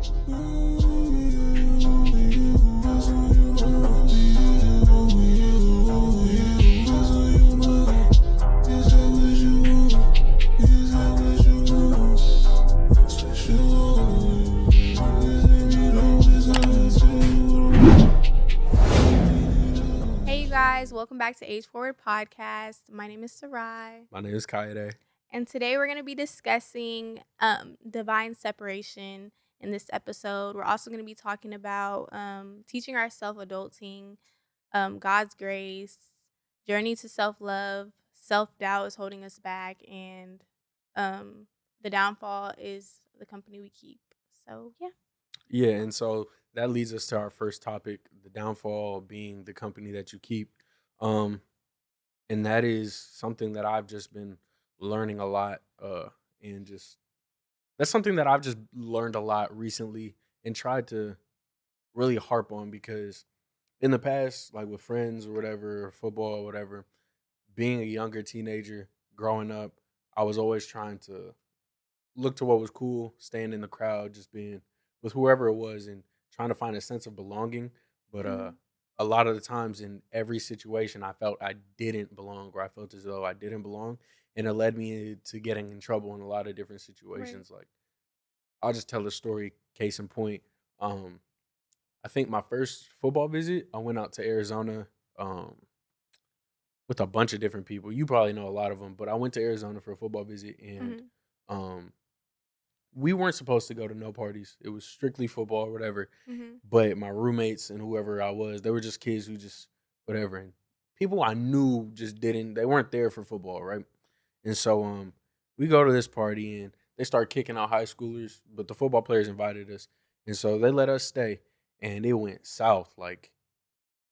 Hey you guys, welcome back to AgeForward podcast. My name is Sarai. My name is Kayode. And today we're going to be discussing divine separation in this episode. We're also going to be talking about teaching ourselves adulting, God's grace, journey to self-love, self-doubt is holding us back, and the downfall is the company we keep. So, yeah. Yeah, and so that leads us to our first topic, the downfall being the company that you keep. Um, and that is something that I've just been learning a lot. And just that's something that I've just learned a lot recently and tried to really harp on because in the past, like with friends or whatever, or football or whatever, being a younger teenager growing up, I was always trying to look to what was cool, staying in the crowd, just being with whoever it was and trying to find a sense of belonging. But Mhm. a lot of the times in every situation I felt I didn't belong or I felt as though I didn't belong. And it led me to getting in trouble in a lot of different Right. situations. Like I'll just tell a story, case in point. Um, I think my first football visit, I went out to Arizona um, with a bunch of different people. You probably know a lot of them, but I went to Arizona for a football visit and Mhm. um, we weren't supposed to go to no parties. It was strictly football or whatever. Mhm. But my roommates and whoever I was, they were just kids who just whatever. And people I knew just didn't. They weren't there for football, right? And so we go to this party and they start kicking out high schoolers, but the football players invited us, and so they let us stay. And it went south. Like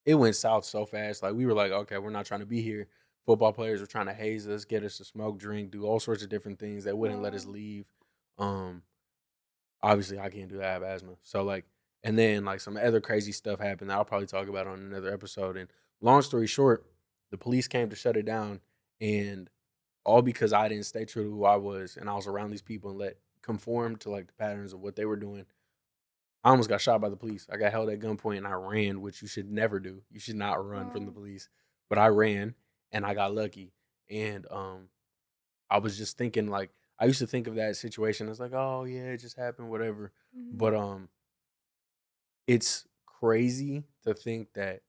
it went south so fast. Like we were like, okay, we're not trying to be here. Football players were trying to haze us, get us to smoke, drink, do all sorts of different things. They wouldn't let us Wow. leave. Um, Obviously I can't do that. I have asthma. So like, and then like some other crazy stuff happened that I'll probably talk about on another episode. And long story short, the police came to shut it down, and all because I didn't stay true to who I was, and I was around these people and let conform to like the patterns of what they were doing. I almost got shot by the police. I got held at gunpoint and I ran, which you should never do. You should not run from the Wow. police. But I ran and I got lucky. And I was just thinking like I used to think of that situation as like, oh yeah, it just happened, whatever. Mhm. But it's crazy to think that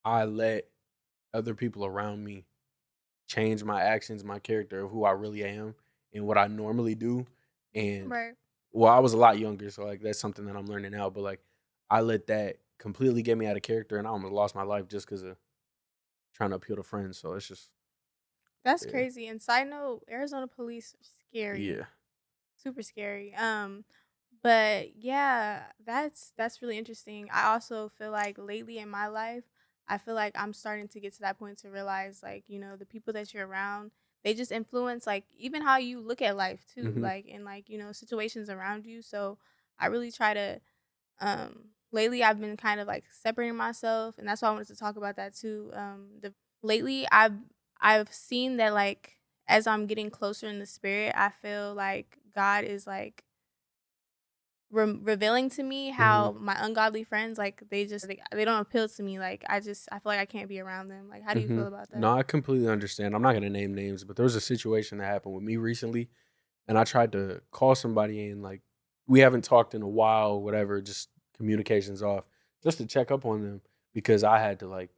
I let other people around me change my actions, my character of who I really am and what I normally do. And Right. well, I was a lot younger, so like that's something that I'm learning now. But like I let that completely get me out of character and I almost lost my life just because of trying to appeal to friends. So it's just That's yeah. crazy. And side note, Arizona police are scary. Yeah. Super scary. But yeah, that's really interesting. I also feel like lately in my life, I feel like I'm starting to get to that point to realize like, the people that you're around, they just influence like even how you look at life too, Hmm. like in like, situations around you. So I really try to lately I've been kind of like separating myself, and that's why I wanted to talk about that too. The lately I've seen that like as I'm getting closer in the spirit, I feel like God is like revealing to me Hmm. how my ungodly friends like they don't appeal to me. Like I feel like I can't be around them. Like how do you Hmm. feel about that? No, I completely understand. I'm not gonna name names, but there was a situation that happened with me recently, and I tried to call somebody and like we haven't talked in a while, whatever, just communications off, just to check up on them because I had to like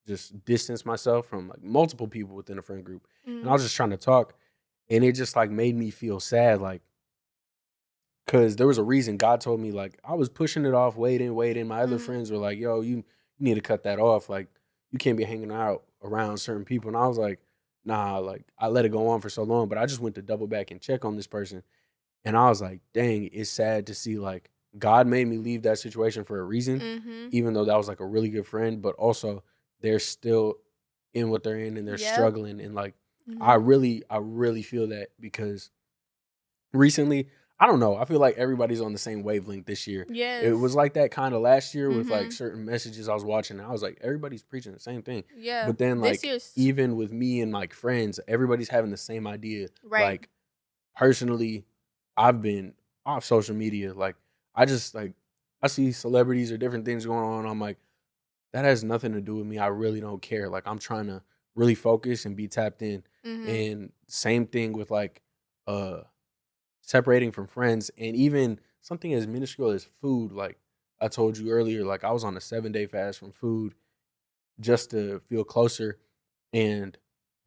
just distance myself from like multiple people within a friend group, and I Mm, was just trying to talk, and it just like made me feel sad, like because there was a reason God told me like I was pushing it off, waiting, waiting. My other mm, friends were like, "Yo, you need to cut that off. Like you can't be hanging out around certain people." And I was like, "Nah." Like I let it go on for so long, but I just went to double back and check on this person, and I was like, "Dang, it's sad to see like God made me leave that situation for a reason, mm-hmm. even though that was like a really good friend, but also they're still in what they're in and they're Yep. struggling." And like Mm-hmm. I really feel that because recently, I don't know. I feel like everybody's on the same wavelength this year. It was Yes. like that kind of last year with like Mm-hmm. certain messages I was watching. And I was like, everybody's preaching the same thing. Yeah. But then, This like, year's even with me and like friends, everybody's having the same idea. right. Like, personally, I've been off social media. Like, I just like I see celebrities or different things going on. I'm like, that has nothing to do with me. I really don't care. Like I'm trying to really focus and be tapped in. Mhm. And same thing with like uh separating from friends and even something as minuscule as food. Like I told you earlier, like I was on a 7-day fast from food just to feel closer and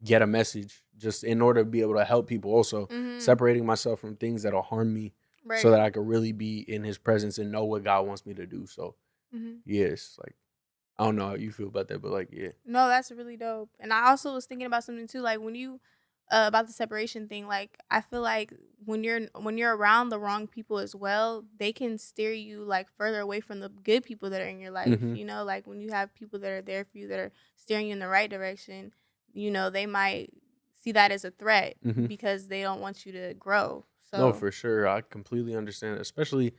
get a message just in order to be able to help people also Mhm. separating myself from things that'll harm me so Right. that I could really be in his presence and know what God wants me to do. So Mhm. yes, like I don't know how you feel about that, but like yeah. No, that's really dope. And I also was thinking about something too, like when you about the separation thing, like I feel like when you're around the wrong people as well, they can steer you like further away from the good people that are in your life. Mhm. You know, like when you have people that are there for you that are steering you in the right direction, you know, they might see that as a threat Mhm. because they don't want you to grow. No, So, for sure. I completely understand. Especially,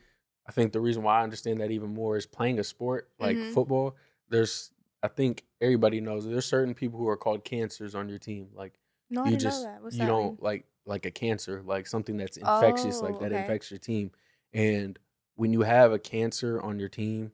I think the reason why I understand that even more is playing a sport like mhm. football. There's, I think everybody knows there's certain people who are called cancers on your team. Like, No, I you didn't know just that. What's you that don't mean? like a cancer, like something that's infectious, like Oh, that okay. infects your team. And when you have a cancer on your team,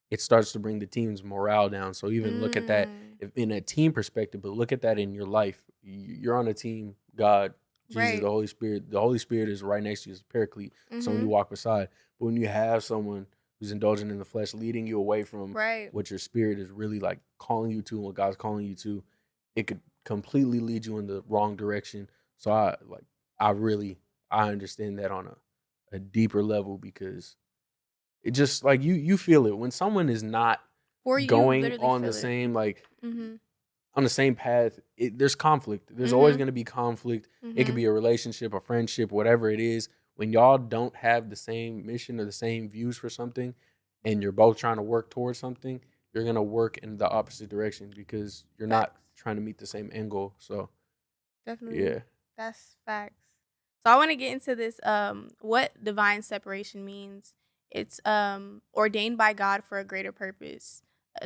it starts to bring the team's morale down. So even look at that Mm, in a team perspective, but look at that in your life. You're on a team, God, Jesus, the right. Holy Spirit. The Holy Spirit is right next to you as a paraclete, someone you Mhm. walk beside. But when you have someone who's indulging in the flesh, leading you away from Right. what your spirit is really like calling you to and what God's calling you to, it could completely lead you in the wrong direction. So I really I understand that on a deeper level because it just like you feel it when someone is not For you going literally on the feel it. same like Mhm. on the same path. There's conflict. There's always Mhm. going to be conflict. It could Mhm. be a relationship, a friendship, whatever it is. When y'all don't have the same mission or the same views for something, and you're both trying to work towards something, you're gonna work in the opposite direction because you're not Facts. trying to meet the same end goal. So Definitely. yeah. That's facts. So I want to get into this what divine separation means. It's ordained by God for a greater purpose.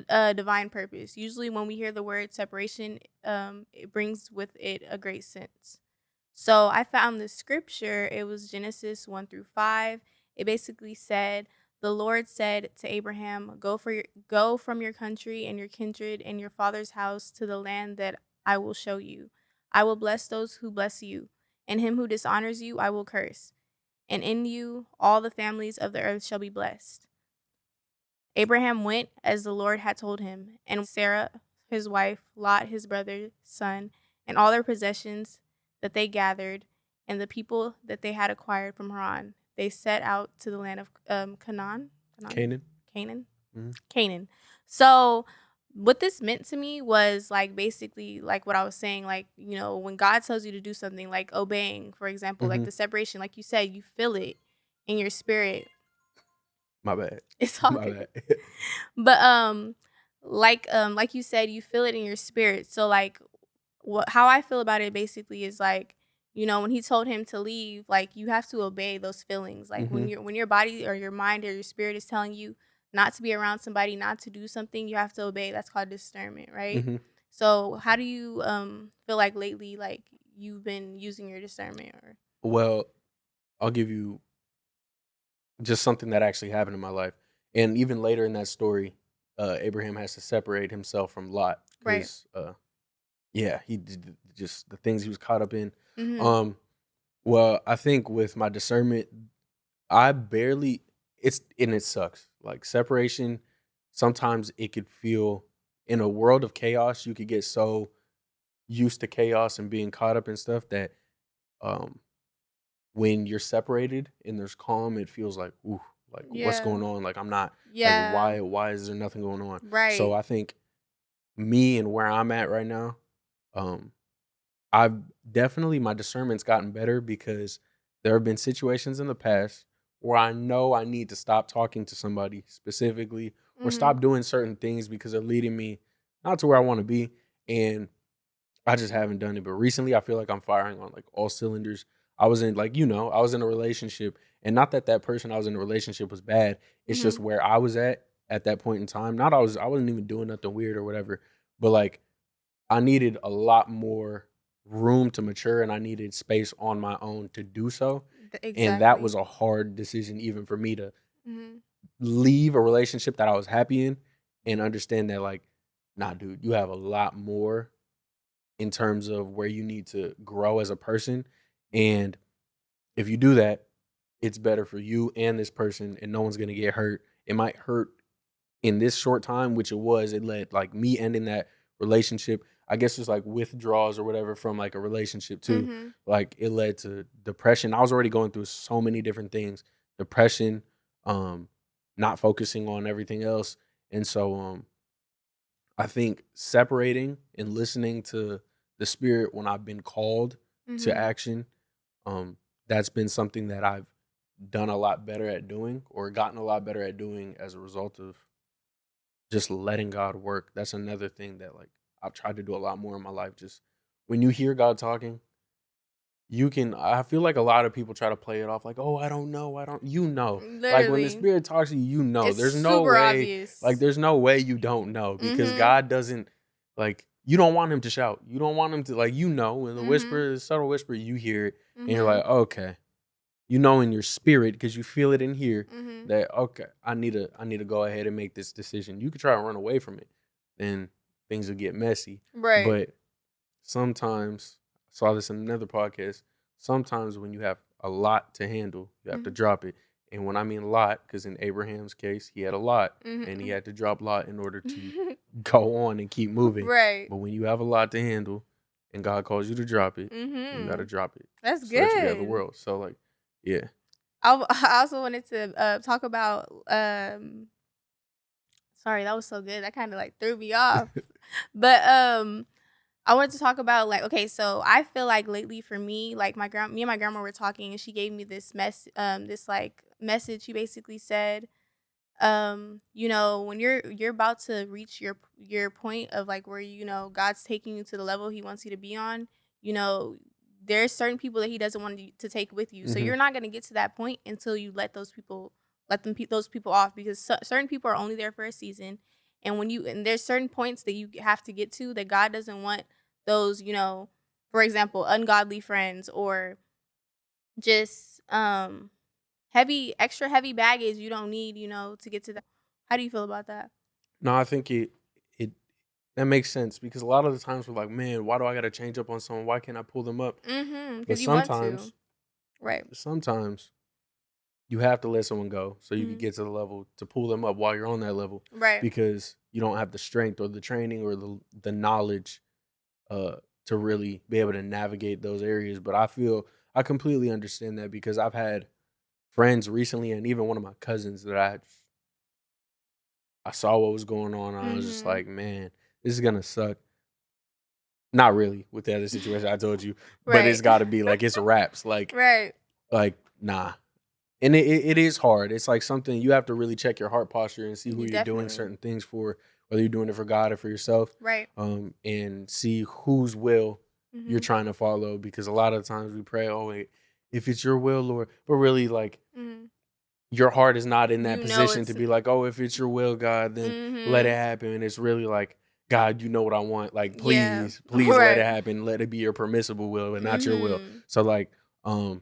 A divine purpose. Usually when we hear the word separation, it brings with it a great sense. So I found this scripture. It was Genesis 1 through 5. It basically said, "The Lord said to Abraham, go from your country and your kindred and your father's house to the land that I will show you. I will bless those who bless you, and him who dishonors you I will curse. And in you all the families of the earth shall be blessed." Abraham went as the Lord had told him, and Sarah, his wife, Lot, his brother's son, and all their possessions that they gathered, and the people that they had acquired from Haran. They set out to the land of Canaan. Canaan? Canaan. Canaan? Mhm. Canaan. So, what this meant to me was like basically like what I was saying, like, you know, when God tells you to do something, like obeying, for example, like Mhm. the separation, like you said, you feel it in your spirit. My bad. It's all My good. bad. But like you said, you feel it in your spirit. So like what how I feel about it basically is like, you know, when he told him to leave, like you have to obey those feelings. Like Mhm. when your body or your mind or your spirit is telling you not to be around somebody, not to do something, you have to obey. That's called discernment, right? Mhm. So how do you feel like lately like you've been using your discernment or Well, I'll give you just something that actually happened in my life. And even later in that story, Abraham has to separate himself from Lot right. because, yeah, he did just the things he was caught up in. Mhm. Um, well, I think with my discernment, I barely. It's and it sucks. Like separation, sometimes it could feel in a world of chaos. You could get so used to chaos and being caught up in stuff that um when you're separated and there's calm, it feels like, ooh, like what's Yeah. going on? Like I'm not like Yeah. why is there nothing going on? So Right. I think me and where I'm at right now, um, I've definitely my discernment's gotten better because there have been situations in the past where I know I need to stop talking to somebody specifically or Mhm. stop doing certain things because they're leading me not to where I want to be. And I just haven't done it. But recently, I feel like I'm firing on like all cylinders. I was in like I was in a relationship, and not that that person I was in a relationship was bad. It's just Mhm. where I was at that point in time. Not I wasn't even doing nothing weird or whatever, but like I needed a lot more room to mature, and I needed space on my own to do so. And that Exactly. was a hard decision even for me to leave a relationship that I was happy in and understand that, like, nah, dude, you have a lot more in terms of where you need to grow as a person. And if you do that, it's better for you and this person, and no one's gonna get hurt. It might hurt in this short time, which it was. It led, like, me ending that relationship, I guess, just like withdrawals or whatever from like a relationship too. Mhm. Like, it led to depression. I was already going through so many different things, depression, um, not focusing on everything else. And so I think separating and listening to the spirit when I've been called to Mhm. action, um, that's been something that I've done a lot better at doing, or gotten a lot better at doing, as a result of just letting God work. That's another thing that, like, I've tried to do a lot more in my life. Just when you hear God talking, you can, I feel like a lot of people try to play it off like, "Oh, I don't know. I don't," you know. Like, when the Literally. spirit talks to you, you know. It's There's no super way, like, obvious. there's no way you don't know, because Mhm. God doesn't, like, you don't want him to shout. You don't want him to, like, when the Mhm. whisper, the subtle whisper, you hear it and you're Mhm. like, "Okay." You know in your spirit, because you feel it in here, Mhm. that, okay, I need to go ahead and make this decision. You could try to run away from it, then things will get messy. Right. But sometimes, I saw this in another podcast, sometimes when you have a lot to handle, you have to Mhm. drop it. And when I mean a lot, because in Abraham's case, he had a lot, and he Mhm. had to drop Lot in order to go on and keep moving. Right. But when you have a lot to handle and God calls you to drop it, you got to Mhm. drop it That's so that you can have the good. world. So, like, yeah. I also wanted to talk about sorry, that was so good. That kind of like threw me off. But I wanted to talk about, like, okay, so I feel like lately for me, like me and my grandma were talking, and she gave me this like message. She basically said, when you're about to reach your point of like where God's taking you to the level he wants you to be on, you know, there's certain people that he doesn't want you to take with you. So Mhm. you're not going to get to that point until you those people off, because certain people are only there for a season. And there's certain points that you have to get to that God doesn't want those, for example, ungodly friends, or just extra heavy baggage you don't need, to get to that. How do you feel about that? No, I think it that makes sense, because a lot of the times we're like, "Man, why do I gotta change up on someone? Why can't I pull them up?" Mhm, But because you want to. Right. sometimes you have to let someone go so you can Mhm. get to the level to pull them up while you're on that level, Right. because you don't have the strength or the training or the knowledge uh to really be able to navigate those areas. But I completely understand that, because I've had friends recently, and even one of my cousins, that I saw what was going on, and I was just Mhm. like, "Man, this is gonna suck." Not really with the other situation I told you, but Right. it's gotta be like, it's raps, Right. nah. And it is hard. It's like something you have to really check your heart posture and see who You you're doing definitely. certain things for, whether you're doing it for God or for yourself, Right. and see whose will you're Mhm. trying to follow. Because a lot of times we pray, "Oh, wait, if it's your will, Lord," but really, like, Mhm. your heart is not in that You know position to it's be like, "Oh, if it's your will, God, then let it Mhm. happen." And it's really like, "God, you know what I want. Like, Yeah. please, please let it Right. happen. Let it be your permissible will and not your will." Mhm. So, like, um,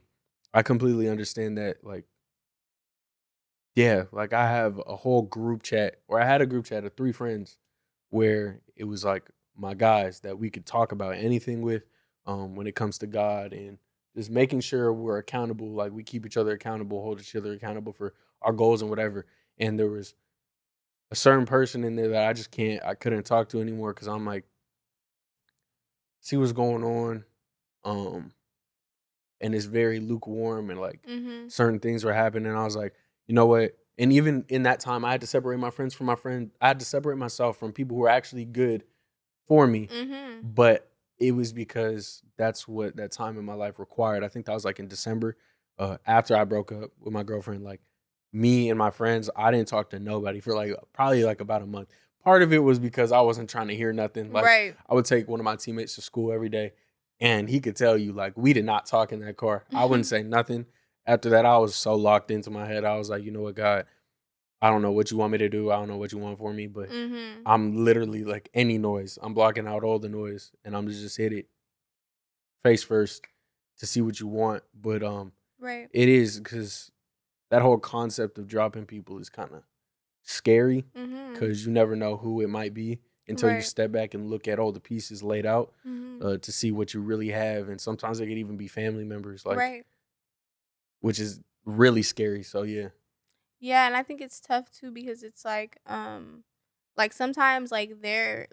I completely understand that. Like, yeah, like, I have a whole group chat, or I had a group chat of 3 friends where it was like my guys that we could talk about anything with, when it comes to God, and just making sure we're accountable, like, we keep each other accountable, hold each other accountable for our goals and whatever. And there was a certain person in there that I couldn't talk to anymore, because I'm like, see what's going on, um, and it's very lukewarm, and, like, Mhm. certain things were happening. I was like, you know what? And even in that time, I had to separate my friends from my friend. I had to separate myself from people who were actually good for me, Mhm. but it was because that's what that time in my life required. I think that was like in December, after I broke up with my girlfriend. Like, me and my friends, I didn't talk to nobody for like probably like about a month. Part of it was because I wasn't trying to hear nothing. Like, Right. I would take one of my teammates to school every day, and he could tell you, like, we did not talk in that car. I wouldn't say nothing. After that, I was so locked into my head. I was like, you know what, God, I don't know what you want me to do. I don't know what you want for me, but Mhm. I'm literally like, any noise, I'm blocking out all the noise, and I'm just hit it face first to see what you want. But Right. it is because that whole concept of dropping people is kind of scary Mhm. because you never know who it might be until you Right. step back and look at all the pieces laid out Mhm. to see what you really have. And sometimes it could even be family members, like, Right. which is really scary. So yeah. Yeah, and I think it's tough too because it's like sometimes they're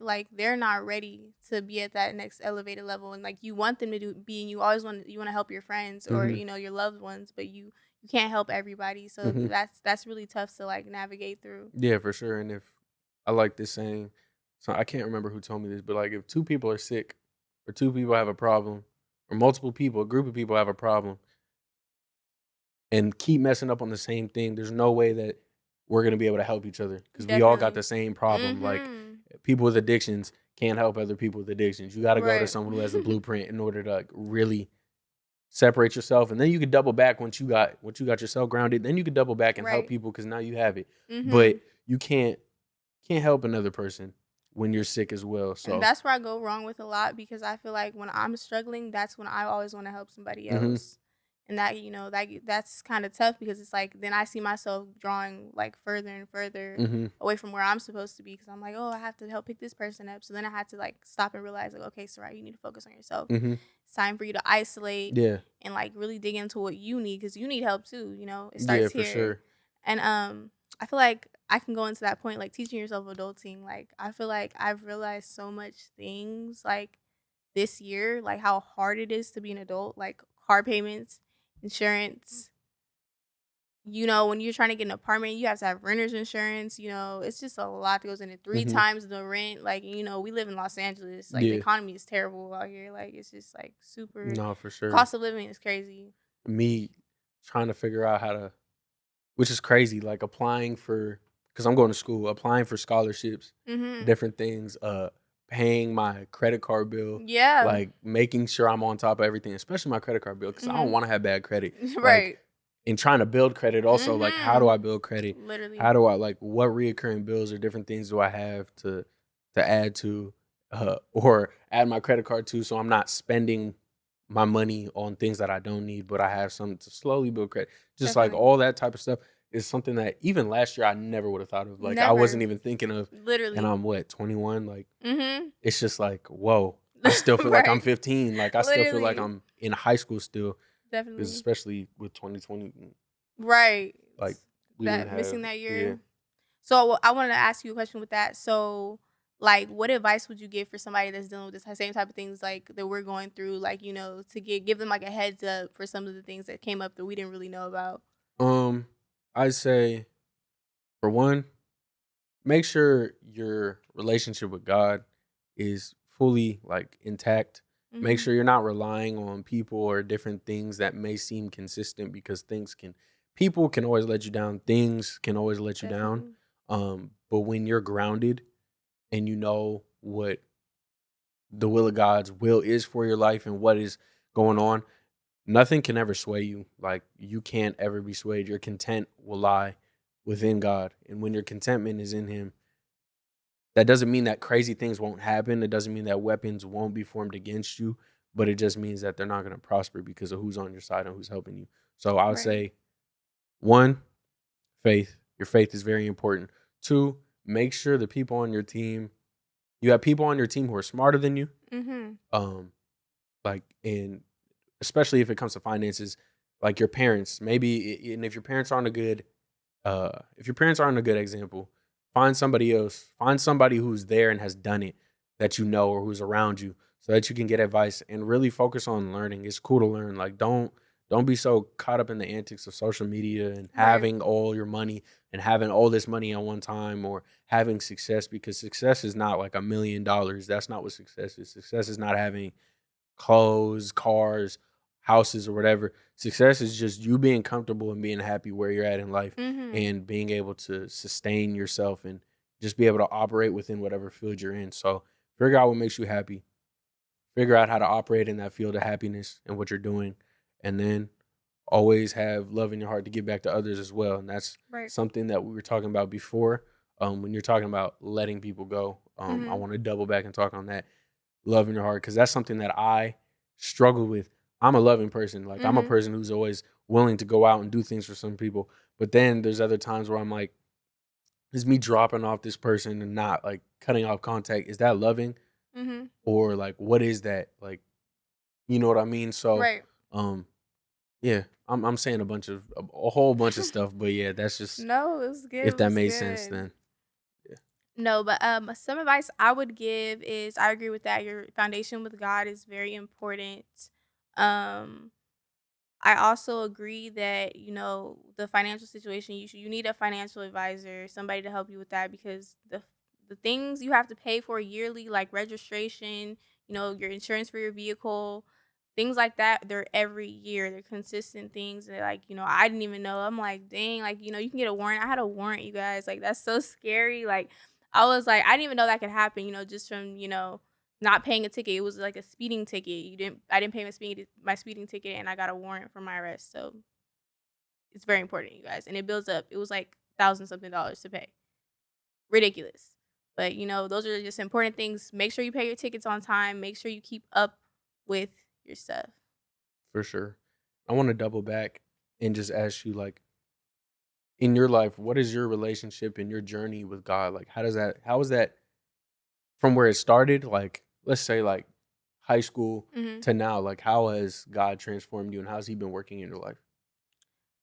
not ready to be at that next elevated level, and like you want them to be, and you always want to help your friends or Hmm. your loved ones, but you can't help everybody. So Hmm. that's really tough to like navigate through. Yeah, for sure. And if I like this saying, so I can't remember who told me this, but like if two people are sick or two people have a problem or multiple people, a group of people have a problem and keep messing up on the same thing, there's no way that we're gonna be able to help each other because we all got Definitely. the same problem. Like Mhm. people with addictions can't help other people with addictions. You got to go to Right. someone who has the blueprint in order to like really separate yourself, and then you can double back once you got yourself grounded. Then you can double back and help Right. people because now you have it. But Mhm. you can't help another person when you're sick as well. And So that's where I go wrong with a lot because I feel like when I'm struggling, that's when I always want to help somebody hmm else. And that, that's kind of tough because it's like then I see myself drawing like further and further hmm away from where I'm supposed to be because I'm like, oh, I have to help pick this person up. So then I had to like stop and realize like, okay, Sarai, you need to focus on yourself. hmm It's time for you to isolate yeah, and like really dig into what you need because you need help too. It yeah, starts for here. sure. And I feel like I can go into that point, like teaching yourself adulting. Like I feel like I've realized so much things like this year, like how hard it is to be an adult, like car payments, insurance. When you're trying to get an apartment, you have to have renter's insurance. It's just a lot that goes into three hmm times the rent. Like, we live in Los Angeles. Like the Yeah, economy is terrible out here. Like it's just like super no, for sure. cost of living is crazy. Me trying to figure out how to, which is crazy, like applying for, because I'm going to school, applying for scholarships, Mhm. different things, paying my credit card bill, Yeah. like making sure I'm on top of everything, especially my credit card bill, because I don't Mhm. want to have bad credit. Like, Right. in trying to build credit, also, like, how do Mhm. I build credit? Literally. How do I, like, what reoccurring bills or different things do I have to add to, or add my credit card to, so I'm not spending my money on things that I don't need, but I have something to slowly build credit. Just like Definitely. all that type of stuff is something that even last year I never would have thought of. Like I wasn't Never. even thinking of, and Literally. I'm what, 21? Like Mhm. it's just like, whoa. I still feel like I'm Right. 15. Like I still feel like Literally. I'm in high school still, because Definitely. especially with 2020, Right. like we didn't That have, missing that yeah. year. So I wanted to ask you a question with that. So, like, what advice would you give for somebody that's dealing with this same type of things like that we're going through? Like, to give them like a heads up for some of the things that came up that we didn't really know about. Um, I'd say for one, make sure your relationship with God is fully like intact. Make Mhm. sure you're not relying on people or different things that may seem consistent, because people can always let you down. Things can always let you down. Definitely. But when you're grounded and you know what the will of God's will is for your life and what is going on, nothing can ever sway you. Like you can't ever be swayed. Your content will lie within God. And when your contentment is in Him, that doesn't mean that crazy things won't happen. It doesn't mean that weapons won't be formed against you, but it just means that they're not going to prosper because of who's on your side and who's helping you. So I would Right. say, one, faith. Your faith is very important. Two, make sure the people on your team, you have people on your team who are smarter than you. Mhm. Um, like in especially if it comes to finances, like your parents, maybe, and if your parents aren't a good example, find somebody else. Find somebody who's there and has done it that you know, or who's around you, so that you can get advice and really focus on learning. It's cool to learn. Like don't be so caught up in the antics of social media and Right. having all your money and having all this money at one time, or having success, because success is not like $1 million. That's not what success is. Success is not having clothes, cars, houses, or whatever. Success is just you being comfortable and being happy where you're at in life, Mhm. and being able to sustain yourself and just be able to operate within whatever field you're in. So figure out what makes you happy. Figure out how to operate in that field of happiness and what you're doing. And then always have love in your heart to give back to others as well. And that's Right. something that we were talking about before. When you're talking about letting people go, I Mhm. want to double back and talk on that, love in your heart, because that's something that I struggled with I'm a loving person. Like, I'm a Mhm. person who's always willing to go out and do things for some people. But then there's other times where I'm like, is me dropping off this person and not like cutting off contact? Is that loving? Mhm. Or like, what is that? Like, you know what I mean? So, Right. um, yeah, I'm saying a whole bunch of stuff, but yeah, that's just No, it was if good. It that was made sense, good. then yeah, No, but some advice I would give is I agree with that. Your foundation with God is very important. Um I also agree that, the financial situation, you need a financial advisor, somebody to help you with that because the things you have to pay for yearly, like registration, your insurance for your vehicle, things like that, they're every year. They're consistent things that, like, I didn't even know. I'm like, dang, like, you can get a warrant. I had a warrant, you guys. Like, that's so scary. Like, I was like, I didn't even know that could happen, just from, not paying a ticket. It was like a speeding ticket. I didn't pay my speeding ticket and I got a warrant for my arrest. So it's very important, you guys. And it builds up. It was like thousand something dollars to pay. Ridiculous. But those are just important things. Make sure you pay your tickets on time. Make sure you keep up with your stuff. for sure. I want to double back and just ask you, like, in your life, what is your relationship and your journey with God? Like, how is that from where it started? Like, let's say, like, high school Mhm. to now. Like, how has God transformed you, and how's He been working in your life?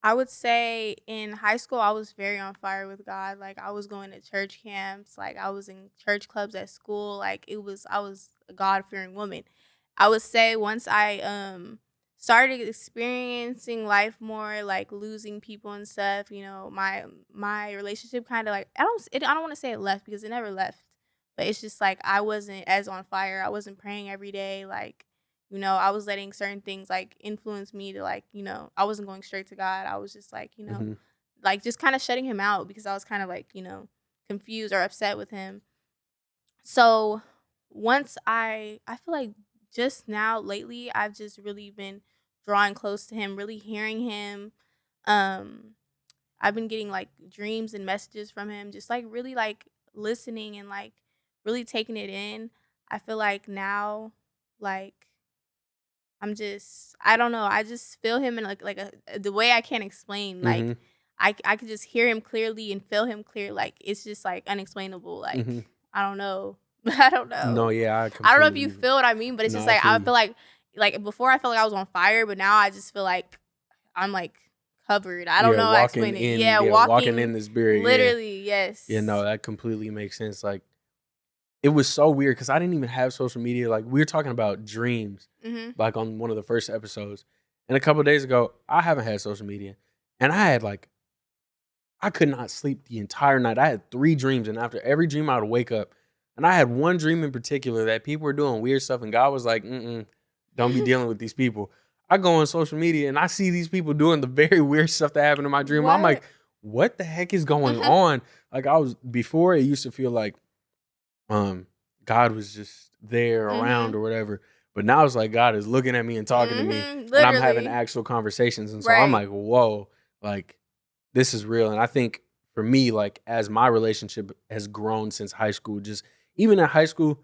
I would say in high school, I was very on fire with God. Like, I was going to church camps. Like, I was in church clubs at school. Like, I was a God fearing woman. I would say once I started experiencing life more, like losing people and stuff, my relationship kind of like I don't want to say it left because it never left, but it's just like I wasn't as on fire. I wasn't praying every day. Like, I was letting certain things like influence me to, like, I wasn't going straight to God. I was just like, Hmm. like just kind of shutting him out because I was kind of like, confused or upset with him. So once I feel like just now lately I've just really been drawing close to him, really hearing him. Um I've been getting like dreams and messages from him, just like really like listening and like really taking it in. I feel like now, like, I don't know, I just feel him in the way I can't explain. Hmm. Like, I could just hear him clearly and feel him clear. Like, it's just like unexplainable. Like, Hmm. I don't know. I don't No, know. yeah, I I don't know if you completely. feel what I mean, but it's No, just I like feel I you. feel like before I felt like I was on fire, but now I just feel like I'm like covered. I don't know how to explain it. Yeah, Walking walking in the spirit. Yeah, literally, yeah. No, yes. that completely makes sense. Like, it was so weird because I didn't even have social media. Like, we were talking about dreams, Mhm. like on one of the first episodes, and a couple of days ago, I haven't had social media, and I could not sleep the entire night. I had 3 dreams, and after every dream, I would wake up, and I had one dream in particular that people were doing weird stuff, and God was like, "Don't be dealing with these people." I go on social media and I see these people doing the very weird stuff that happened in my dream. I'm like, What? "What the heck is going Mhm. on?" Like, I was before. It used to feel like um God was just there around Mhm. or whatever. But now it's like God is looking at me and talking to me, Mhm. and I'm having Literally. actual conversations. And so I'm Right. like, whoa, like, this is real. And I think for me, like, as my relationship has grown since high school, just even in high school,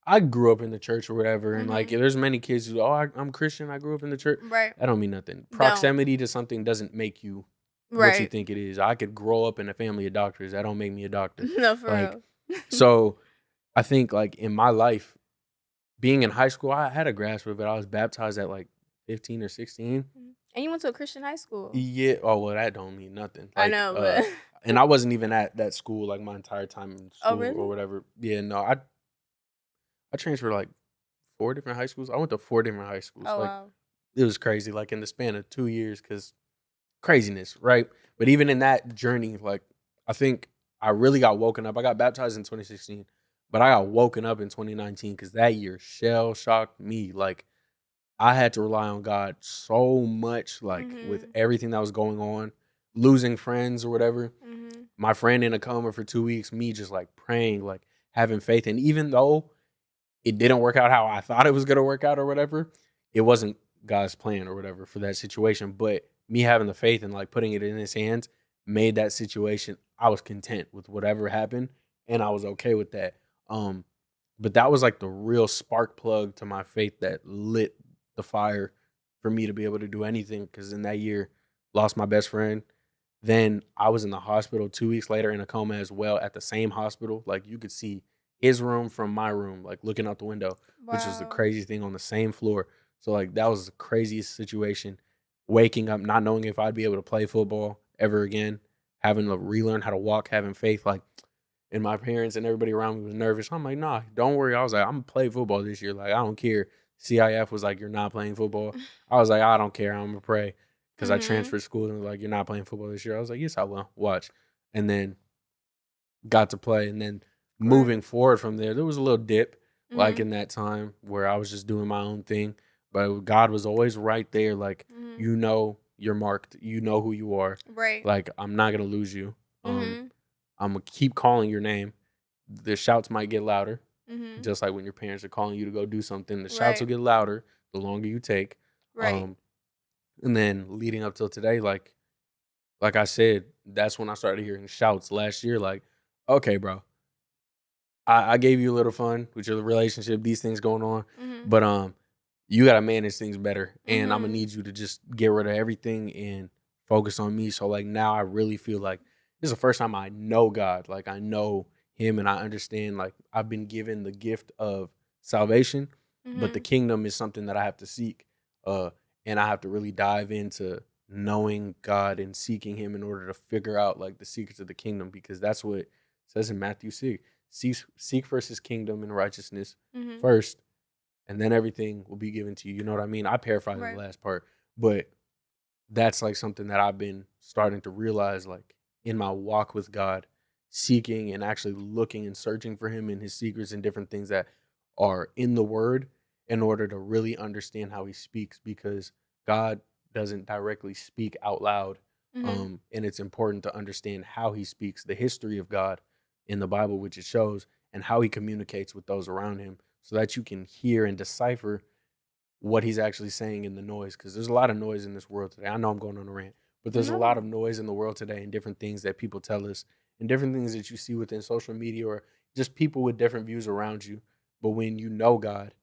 I grew up in the church or whatever. And like, Mhm. there's many kids who, I'm Christian, I grew up in the church. Right. That don't mean nothing. Don't. Proximity to something doesn't make you what you Right. think it is. I could grow up in a family of doctors. That don't make me a doctor. No, for Like, real. so I think like in my life, being in high school, I had a grasp of it. I was baptized at like 15 or 16. Mhm. And you went to a Christian high school. Yeah. Oh well, that don't mean nothing. I Like, know, but and I wasn't even at that school like my entire time in oh, school or really? whatever. Yeah. No, I transferred like 4 different high schools. I went to 4 different high schools. Oh, Like, wow. it was crazy. Like in the span of 2 years, because craziness, right? But even in that journey, like, I think I really got woken up. I got baptized in 2016, but I got woken up in 2019 because that year shell shocked me. Like, I had to rely on God so much, like with Mhm. everything that was going on, losing friends or whatever. Mhm. My friend in a coma for 2 weeks, me just like praying, like having faith. And even though it didn't work out how I thought it was gonna work out or whatever, it wasn't God's plan or whatever for that situation. But me having the faith and like putting it in his hands made that situation, I was content with whatever happened and I was okay with that. But that was like the real spark plug to my faith that lit the fire for me to be able to do anything because in that year, lost my best friend. Then I was in the hospital 2 weeks later in a coma as well at the same hospital. Like you could see his room from my room, like looking out the window, which was the Wow. crazy thing on the same floor. So like that was the craziest situation. Waking up, not knowing if I'd be able to play football ever again, having to relearn how to walk, having faith. Like, and my parents and everybody around me was nervous. I'm like, nah, don't worry. I was like, I'm gonna play football this year. Like, I don't care. CIF was like, you're not playing football. I was like, I don't care. I'm gonna pray because I Mhm. transferred school and like, you're not playing football this year. I was like, yes, I will. Watch, and then got to play, and then Right. moving forward from there was a little dip like Mhm. in that time where I was just doing my own thing, but God was always right there. Like, Mhm. you know, you're marked. You know who you are. Right. Like, I'm not gonna lose you. Mhm. I'm gonna keep calling your name. The shouts might get louder, Mhm. just like when your parents are calling you to go do something. The shouts will Right. get louder the longer you take. Right. Um, and then leading up till today, like I said, that's when I started hearing shouts last year. Like, okay, bro, I gave you a little fun with your relationship, these things going on, Mhm. but you gotta manage things better, and I'm gonna Mhm. need you to just get rid of everything and focus on me. So like now I really feel like this is the first time I know God, like I know Him, and I understand like I've been given the gift of salvation, but the Mhm. kingdom is something that I have to seek, uh, and I have to really dive into knowing God and seeking Him in order to figure out like the secrets of the kingdom, because that's what it says in Matthew 6. Seek first His kingdom and righteousness Mhm. first, and then everything will be given to you. You know what I mean? I paraphrase the Right. last part, but that's like something that I've been starting to realize, like in my walk with God, seeking and actually looking and searching for Him and His secrets and different things that are in the Word in order to really understand how He speaks, because God doesn't directly speak out loud. Mhm. And it's important to understand how He speaks, the history of God in the Bible, which it shows, and how He communicates with those around Him, so that you can hear and decipher what he's actually saying in the noise, because there's a lot of noise in this world today. I know I'm going on a rant, but there's a lot of No. noise in the world today and different things that people tell us and different things that you see within social media or just people with different views around you. But when you know God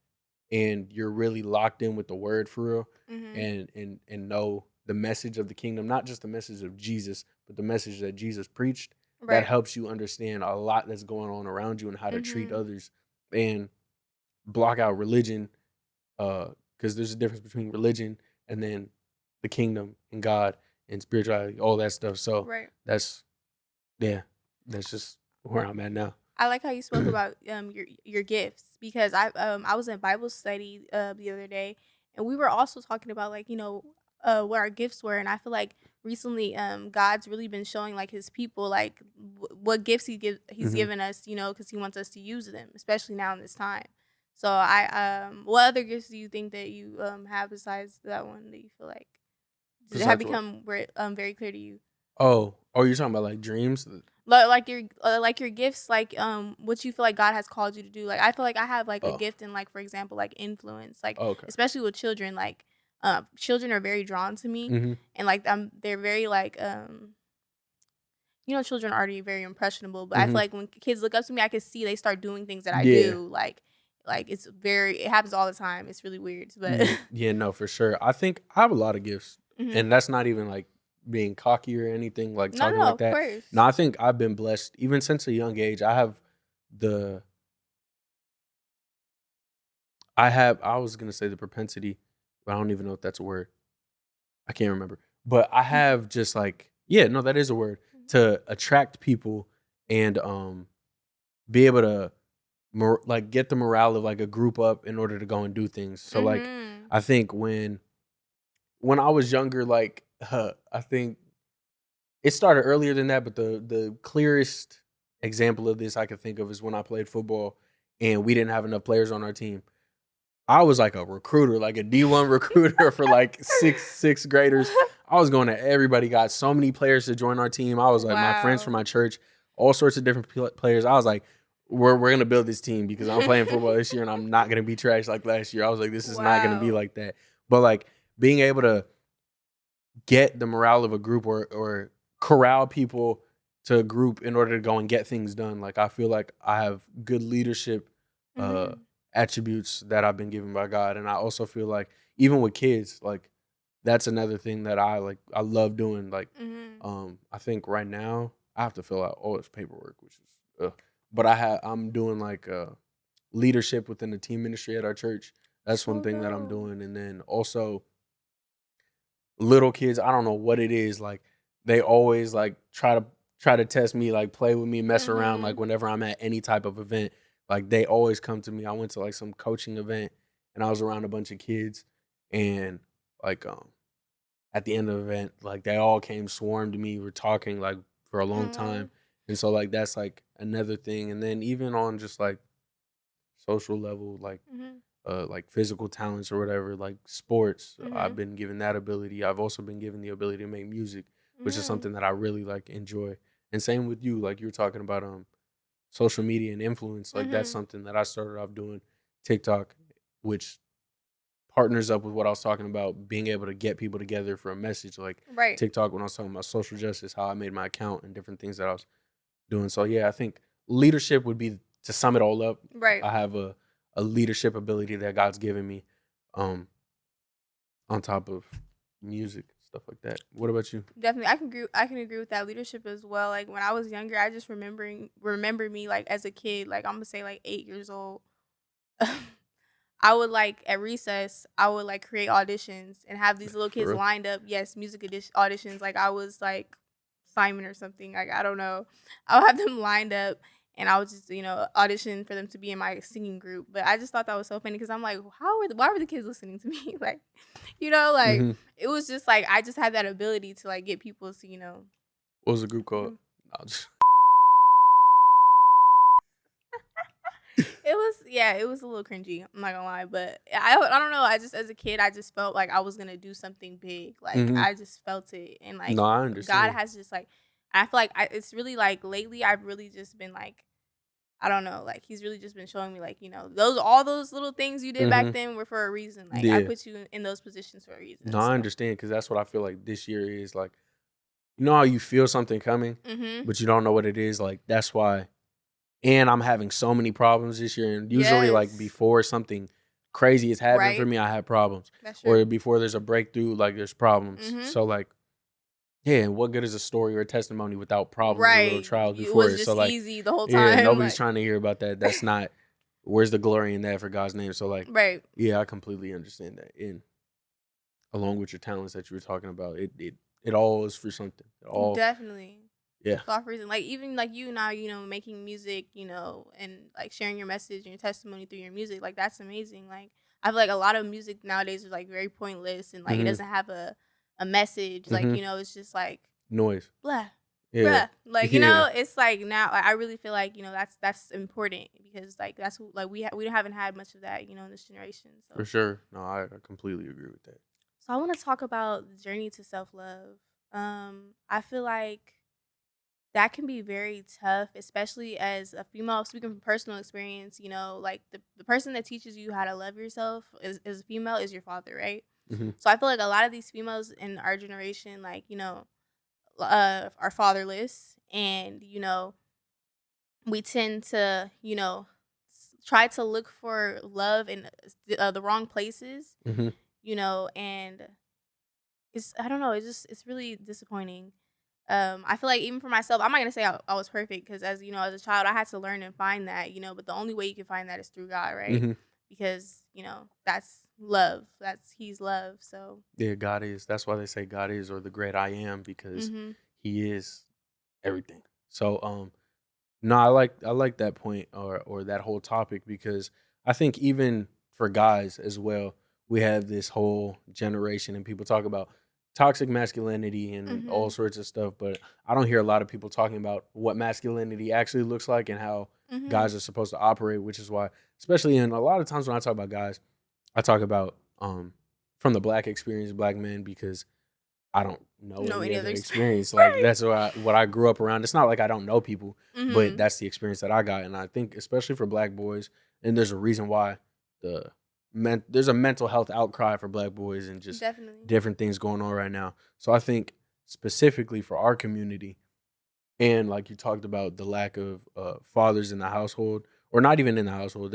and you're really locked in with the word for real, Mhm. and know the message of the kingdom, not just the message of Jesus, but the message that Jesus preached, that Right. helps you understand a lot that's going on around you and how to treat Mhm. others, and block out religion, because there's a difference between religion and then the kingdom and God and spirituality, all that stuff. So Right. that's, yeah, that's just where I'm at now. I like how you spoke about your gifts, because I was in Bible study the other day, and we were also talking about, like, what our gifts were. And I feel like recently God's really been showing like His people like what gifts He's Hmm. given us, because He wants us to use them, especially now in this time. So I what other gifts do you think that you have besides that one that you feel like have Besides what? become very clear to you? Oh, you're talking about like dreams? Like your gifts, like, what you feel like God has called you to do. Like, I feel like I have, like, a Oh, gift in, like, for example, like, influence, like, okay. especially with children, like, children are very drawn to me, Hmm. and, like, they're very, like, children are already very impressionable, but I feel Hmm. like when kids look up to me, I can see they start doing things that I Yeah. do, like, it happens all the time. It's really weird, but Yeah, no, for sure. I think I have a lot of gifts, Mhm. and that's not even like being cocky or anything, like No, talking no, like of that. No, course. I think I've been blessed even since a young age. The I was gonna say the propensity, but I don't even know if that's a word. I can't remember. But I have just like, yeah, no, that is a word, to attract people and be able to like get the morale of like a group up in order to go and do things. So like Mhm. I think when I was younger, like I think it started earlier than that, but the clearest example of this I could think of is when I played football and we didn't have enough players on our team. I was like a recruiter, like a D1 recruiter for like sixth graders. I was going to everybody, got so many players to join our team. I was like my friends from Wow. my church, all sorts of different players. I was like, we're gonna build this team because I'm playing football this year and I'm not gonna be trash like last year. I was like, this is not gonna be Wow. like that. But like being able to get the morale of a group, or corral people to a group in order to go and get things done. Like I feel like I have good leadership uh Mhm. attributes that I've been given by God. And I also feel like even with kids, like that's another thing that I love doing. Like, Mhm. I think right now I have to fill out all this paperwork, which is, but I'm doing like leadership within the team ministry at our church. That's one So thing that I'm dope. doing, and then also little kids. I don't know what it is. Like they always like try to test me, like play with me, mess around. Like Mhm. whenever I'm at any type of event, like they always come to me. I went to like some coaching event, and I was around a bunch of kids, and like at the end of the event, like they all came swarmed to me. We're talking like for a long time, Mhm. and so like that's like another thing. And then even on just like social level, Mhm. like physical talents or whatever, like sports, I've Mhm. been given that ability. I've also been given the ability to make music, which is Mhm. something that I really like enjoy. And same with you, like you were talking about social media and influence. Like that's Mhm. something that I started off doing TikTok, which partners up with what I was talking about, being able to get people together for a message. Like Right. TikTok, when I was talking about social justice, how I made my account and different things that I was doing. So yeah, I think leadership would be, to sum it all up. Right. I have a leadership ability that God's given me, um, on top of music, stuff like that. What about you? Definitely, I can agree with that leadership as well. Like when I was younger, I just remember me like as a kid, like I'm gonna say like 8 years old. I would like at recess, I would like create auditions and have these little For kids real? lined up. Yes, music auditions. Like I was like Simon or something. Like I don't know. I would have them lined up, and I would just audition for them to be in my singing group. But I just thought that was so funny because I'm like, why were the kids listening to me? Like, like Hmm. it was just like I just had that ability to like get people to What was the group called? Mhm. I'll just, It was yeah, it was a little cringy. I'm not gonna lie, but I don't know. I just as a kid, I just felt like I was gonna do something big. Like hmm. I just felt it, and like No, I God understand. has just like I feel like it's really like lately I've really just been like I don't know, like He's really just been showing me like those all those little things you did back Hmm. then were for a reason. Like I Yeah. put you in those positions for a No, reason. I So. understand because that's what I feel like this year is like. You know how you feel something coming, Mhm. but you don't know what it is. Like that's why. And I'm having so many problems this year. And usually, like Yes. before something crazy has happened for Right. me, I have problems. That's Or true. before there's a breakthrough, like there's problems. Mhm. So like, yeah, and what good is a story or a testimony without problems or little Right. trials It before was it? So just like, easy the whole yeah, time. nobody's Like. trying to hear about that. That's not, where's the glory in that for God's name? So like, Right. yeah, I completely understand that. And along with your talents that you were talking about, it all is for something. It all, Definitely. yeah. Soft reason. Like even like you now, making music, and like sharing your message and your testimony through your music, like that's amazing. Like I feel like a lot of music nowadays is like very pointless and like it Hmm. doesn't have a message. Like, Hmm. it's just like Noise. blah Yeah. bruh. Like, Yeah. it's like now like, I really feel like, that's important because like like we haven't had much of that, in this generation. For So sure. No, I completely agree with that. I want to talk about the journey to self love. I feel like that can be very tough, especially as a female. Speaking from personal experience, like the person that teaches you how to love yourself is a female is your father, right? Hmm. So I feel like a lot of these females in our generation, like, are fatherless, and, we tend to, try to look for love in the wrong places, Hmm. and I don't know, it's really disappointing. I feel like even for myself, I'm not gonna say I was perfect because as a child, I had to learn and find that, but the only way you can find that is through God, right? Hmm. Because that's love. He's love. So. Yeah, God is. That's why they say God is, or the great I am, because Mhm. He is everything. So, no, I like that point, or that whole topic, because I think even for guys as well, we have this whole generation, and people talk about toxic masculinity and all Mhm. sorts of stuff, but I don't hear a lot of people talking about what masculinity actually looks like and how Mhm. guys are supposed to operate, which is why, especially in a lot of times when I talk about guys, I talk about from the black experience, black men, because I don't know No, any any other other experience, experience. Like right? that's what I grew up around. It's not like I don't know people, but Mhm. that's the experience that I got. And I think especially for black boys, and there's a reason why the there's a mental health outcry for black boys and just Definitely. different things going on right now. So I think specifically for our community, and like you talked about the lack of fathers in the household, or not even in the household.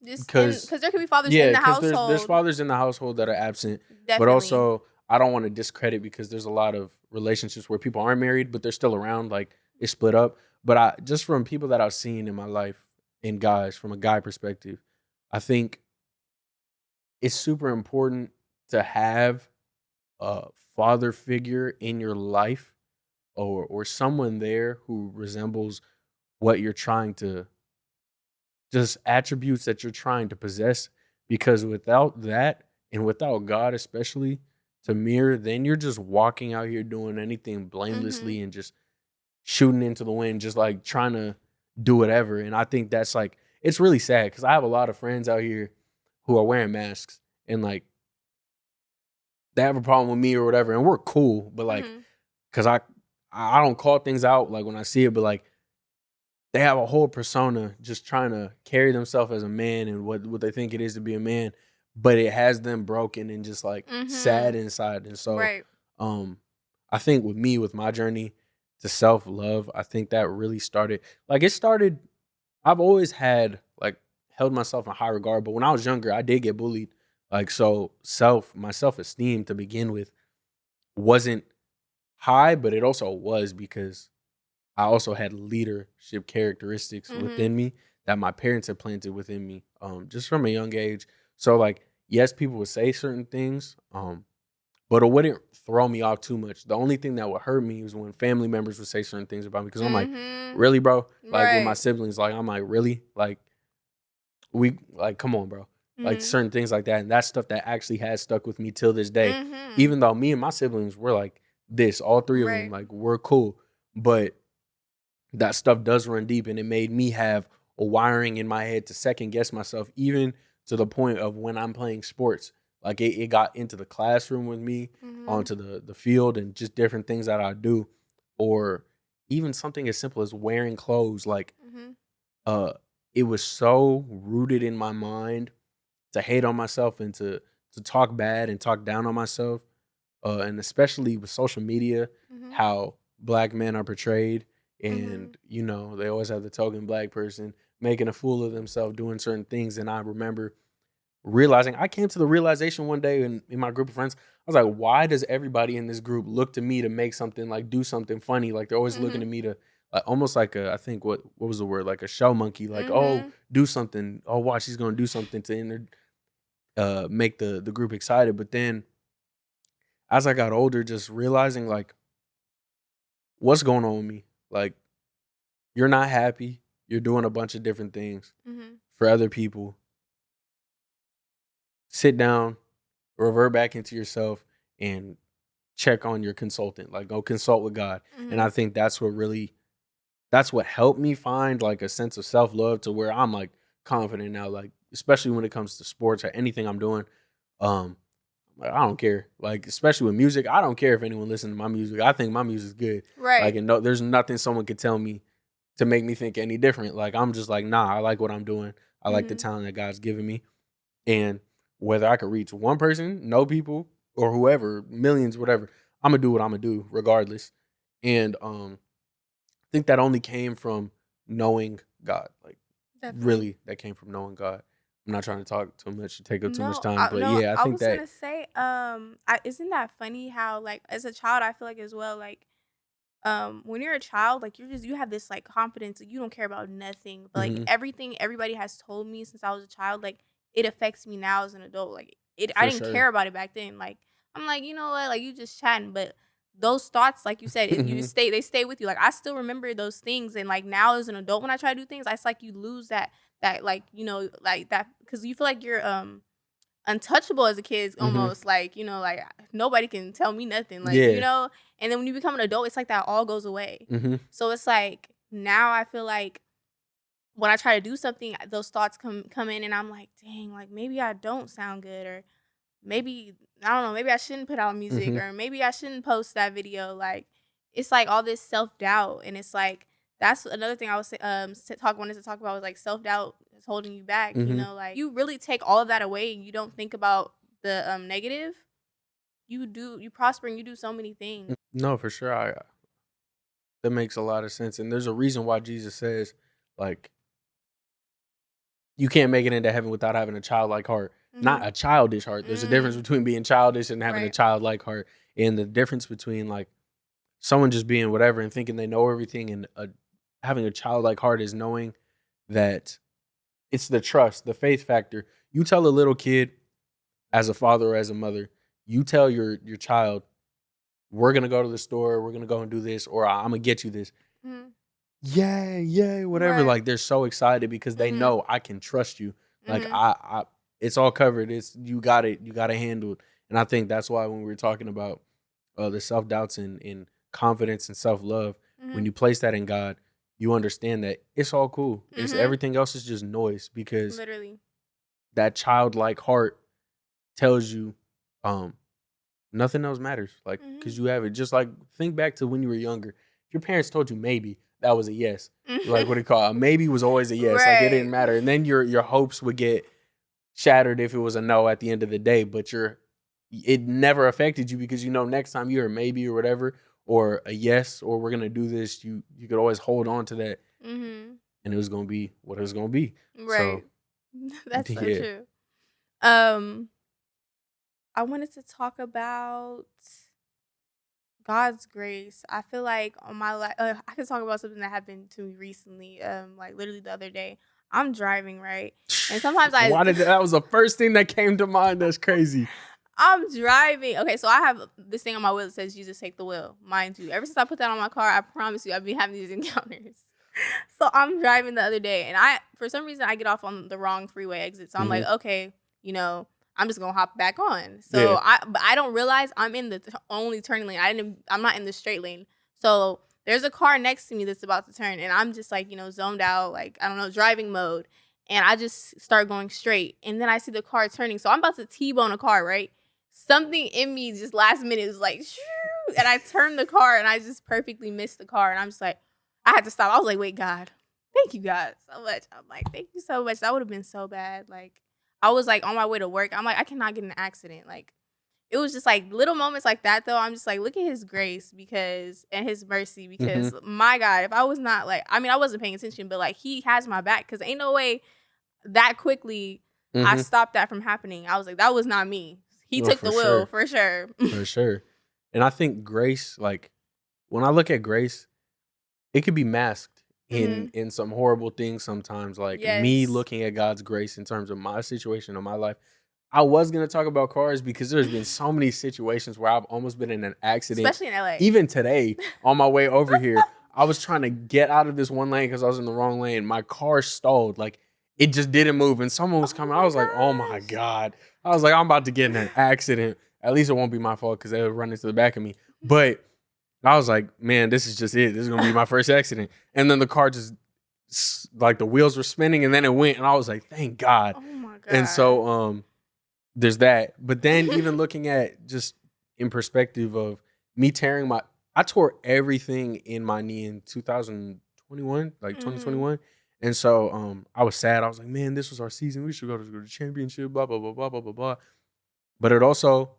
Just and because because there could be fathers in yeah, the because there's household. fathers in the household that are absent, but Definitely. also I don't want to discredit because there's a lot of relationships where people aren't married but they're still around, like it's split up. But I just from people that I've seen in my life and guys from a guy perspective, I think it's super important to have a father figure in your life or someone there who resembles what you're trying to just attributes that you're trying to possess, because without that and without God especially to mirror, then you're just walking out here doing anything Mhm. blamelessly and just shooting into the wind, just like trying to do whatever. And I think that's like it's really sad because I have a lot of friends out here who are wearing masks and like they have a problem with me or whatever, and we're cool, but like Mhm. because I don't call things out like when I see it, but like they have a whole persona just trying to carry themselves as a man and what they think it is to be a man, but it has them broken and just like sad Mhm. inside. And so Right. um I think with me, with my journey to self-love, I think that really started like it started I've always had like held myself in high regard, but when I was younger, I did get bullied. Like so my self-esteem to begin with wasn't high, but it also was because I also had leadership characteristics Mhm. within me that my parents had planted within me, just from a young age. So like, yes, people would say certain things, but it wouldn't throw me off too much. The only thing that would hurt me was when family members would say certain things about me because I'm like, Mhm. really, bro? Like with my Right. siblings, like I'm like, really? Like we like, come on, bro. Like Mhm. certain things like that, and that's stuff that actually has stuck with me till this day. Mhm. Even though me and my siblings were like this, all three of them, Right. like we're cool, but that stuff does run deep, and it made me have a wiring in my head to second guess myself, even to the point of when I'm playing sports. Like it got into the classroom with me, Mhm. onto the field, and just different things that I do, or even something as simple as wearing clothes. Like Mhm. uh, it was so rooted in my mind to hate on myself and to talk bad and talk down on myself, and especially with social media, Mhm. how black men are portrayed, Mhm. and they always have the token black person making a fool of themselves doing certain things. And I remember realizing, I came to the realization one day in my group of friends, I was like, why does everybody in this group look to me to make something, like do something funny? Like they're always looking Mhm. to me to like almost like a, I think what was the word, like a show monkey, like, oh, Mhm. do something, oh watch, he's gonna do something to make the group excited. But then as I got older, just realizing like what's going on with me. Like you're not happy. You're doing a bunch of different things Mhm. for other people. Sit down, revert back into yourself, and check on your consultant. Like go consult with God. And I Mhm. think that's what helped me find like a sense of self love to where I'm like confident now. Like especially when it comes to sports or anything I'm doing. Um, Like, I don't care. Like, especially with music, I don't care if anyone listens to my music. I think my music's good. Like, Right. and no, there's nothing someone could tell me to make me think any different. Like, I'm just like, nah, I like what I'm doing. I like the Mhm. talent that God's given me. And whether I could reach one person, no people, or whoever, millions, whatever, I'm gonna do what I'm gonna do regardless. And I think that only came from knowing God. Like, Definitely. really, that came from knowing God. I'm not trying to talk too much, take up too much No, time, but no, yeah, I I think was that. gonna say, isn't that funny how like as a child I feel like as well like when you're a child like you have this like confidence that you don't care about nothing but like Mhm, everything everybody has told me since I was a child like it affects me now as an adult like it I for didn't sure. care about it back then like I'm like you know what like you just chatting but those thoughts like you said you Mhm. stay they stay with you like I still remember those things and like now as an adult when I try to do things it's like you lose that like like that because you feel like you're untouchable as a kid Mhm. almost like like nobody can tell me nothing like Yeah. and then when you become an adult it's like that all goes away Mhm. so it's like now I feel like when I try to do something those thoughts come in and I'm like dang like maybe I don't sound good or maybe I don't know maybe I shouldn't put out music Mhm. or maybe I shouldn't post that video like it's like all this self-doubt and it's like that's another thing I was wanted to talk about was like self-doubt is holding you back Mhm. like you really take all of that away and you don't think about the negative you prosper and you do so many things. No, for sure. I that makes a lot of sense, and there's a reason why Jesus says, like, you can't make it into heaven without having a childlike heart. Not Mhm. a childish heart. There's a difference Mm. between being childish and having a Right. childlike heart. And the difference between like someone just being whatever and thinking they know everything and having a childlike heart is knowing that it's the trust, the faith factor. You tell a little kid as a father or as a mother, you tell your child, we're gonna go to the store, we're gonna go and do this, or I'm gonna get you this. Mhm. Yay, yay, whatever. Right. Like they're so excited because they Mhm. know I can trust you. Like Mhm. it's all covered. It's you got it handled. And I think that's why when we were talking about the self doubts and confidence and self love, when Mhm. you place that in God, you understand that it's all cool. It's Mhm. everything else is just noise because Literally. that childlike heart tells you, um, nothing else matters. Like Mhm. because you have it. Just like think back to when you were younger. If your parents told you maybe, that was a yes. Like what do you call it? A maybe was always a yes. Like it Right. didn't matter. And then your hopes would get shattered if it was a no at the end of the day. But it never affected you because you know next time you're a maybe or whatever or a yes or we're gonna do this. You could always hold on to that, Mhm. and it was gonna be what it was gonna be. So Right. That's so yeah. true. Um, I wanted to talk about God's grace. I feel like on my life, I could talk about something that happened to me recently. Like literally the other day, I'm driving right, and sometimes I, Why did that was the first thing that came to mind? That's crazy. I'm driving. Okay, so I have this thing on my wheel that says "Jesus take the wheel." Mind you, ever since I put that on my car, I promise you, I've been having these encounters. So I'm driving the other day, and for some reason I get off on the wrong freeway exit. So I'm Hmm. like, okay, I'm just gonna hop back on. Yeah. But I don't realize I'm in the only turning lane. I'm not in the straight lane. So there's a car next to me that's about to turn, and I'm just like, zoned out, like I don't know, driving mode. And I just start going straight, and then I see the car turning. So I'm about to T-bone a car, right? Something in me just last minute was like, shoo, and I turned the car, and I just perfectly missed the car, and I'm just like, I had to stop. I was like, wait, God, thank you, God, so much. I'm like, thank you so much. That would have been so bad. Like, I was like on my way to work. I'm like, I cannot get in an accident. Like, it was just like little moments like that, though. I'm just like, look at his grace and his mercy Hmm. because my God, if I was not like, I mean, I wasn't paying attention, but like, he has my back because ain't no way that quickly I Hmm. stopped that from happening. I was like, that was not me. He Well, took for the wheel sure. for sure. For sure. And I think grace, like when I look at grace, it could be masked Hmm. in some horrible things sometimes. Like me Yes. looking at God's grace in terms of my situation or my life. I was gonna talk about cars because there's been so many situations where I've almost been in an accident. Especially in LA. Even today, on my way over here, I was trying to get out of this one lane because I was in the wrong lane. My car stalled, like it just didn't move, and someone was Oh coming. I my was like, "Oh my gosh. god!" I was like, "I'm about to get in an accident." At least it won't be my fault because they would run into the back of me. But I was like, "Man, this is just it. This is gonna be my first accident." And then the car just like the wheels were spinning, and then it went, and I was like, "Thank God." Oh my And God. so, there's that. But then even looking at just in perspective of me tearing I tore everything in my knee in 2021, like Mhm. 2021. And so I was sad. I was like, man, this was our season. We should go to the championship, blah, blah, blah, blah, blah, blah, blah. But it also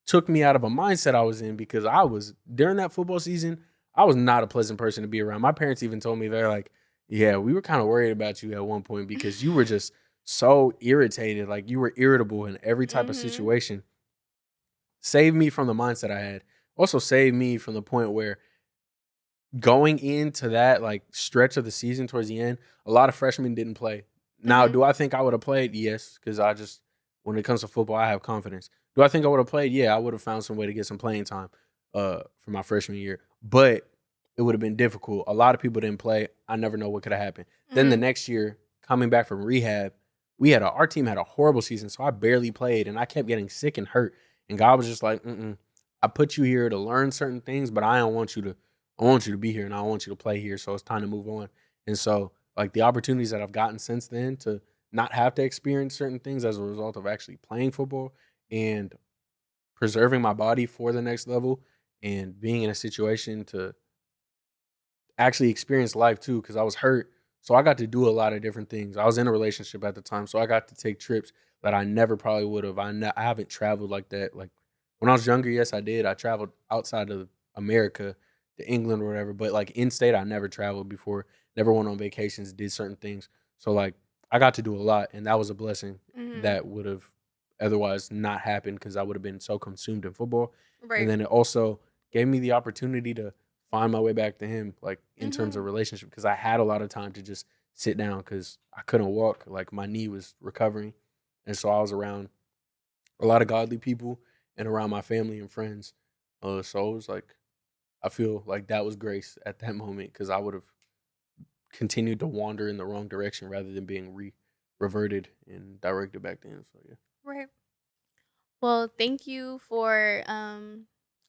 took me out of a mindset I was in because I was during that football season, I was not a pleasant person to be around. My parents even told me they're like, yeah, we were kind of worried about you at one point because you were just so irritated, like you were irritable in every type of Mhm. situation. Saved me from the mindset I had. Also saved me from the point where going into that like stretch of the season towards the end, a lot of freshmen didn't play. Now, Mhm. do I think I would have played? Yes, because I just when it comes to football, I have confidence. Do I think I would have played? Yeah, I would have found some way to get some playing time for my freshman year. But it would have been difficult. A lot of people didn't play. I never know what could have happened. Then the Mhm. next year, coming back from rehab, our team had a horrible season, so I barely played and I kept getting sick and hurt. And God was just like, I put you here to learn certain things, but I want you to be here and I want you to play here. So it's time to move on. And so, like the opportunities that I've gotten since then to not have to experience certain things as a result of actually playing football and preserving my body for the next level and being in a situation to actually experience life too, because I was hurt. So I got to do a lot of different things. I was in a relationship at the time, so I got to take trips that I never probably would have. I haven't traveled like that. Like when I was younger, yes, I did. I traveled outside of America to England or whatever, but like in state, I never traveled before. Never went on vacations, did certain things. So like I got to do a lot, and that was a blessing Mhm. that would have otherwise not happened because I would have been so consumed in football. And Right. then it also gave me the opportunity to find my way back to him, like in terms of Mhm. relationship, because I had a lot of time to just sit down because I couldn't walk, like my knee was recovering, and so I was around a lot of godly people and around my family and friends. So it was like I feel like that was grace at that moment because I would have continued to wander in the wrong direction rather than being reverted and directed back to him. So yeah. Right. Well, thank you for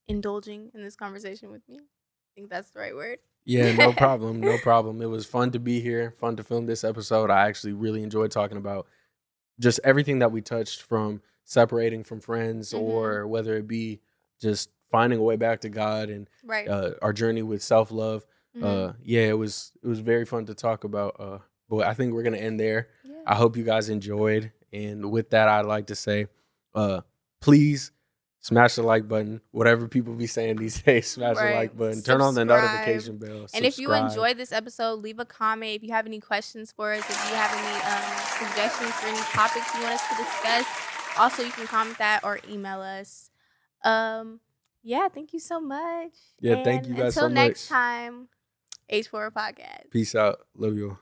indulging in this conversation with me. I think that's the right word. Yeah, no problem. No problem. It was fun to be here, fun to film this episode. I actually really enjoyed talking about just everything that we touched from separating from friends Mhm. or whether it be just finding a way back to God and Right. our journey with self-love. Mhm. Yeah, it was very fun to talk about. But I think we're gonna end there. Yeah. I hope you guys enjoyed. And with that, I'd like to say, uh, please smash the like button. Whatever people be saying these days, smash the Right. like button. Turn on the Subscribe. notification bell. And if you Subscribe. enjoyed this episode, leave a comment. If you have any questions for us, if you have any suggestions for any topics you want us to discuss, also you can comment that or email us. Um, yeah, thank you so much. Yeah, thank And you guys until so next much. time, H4 Podcast. Peace out. Love you all.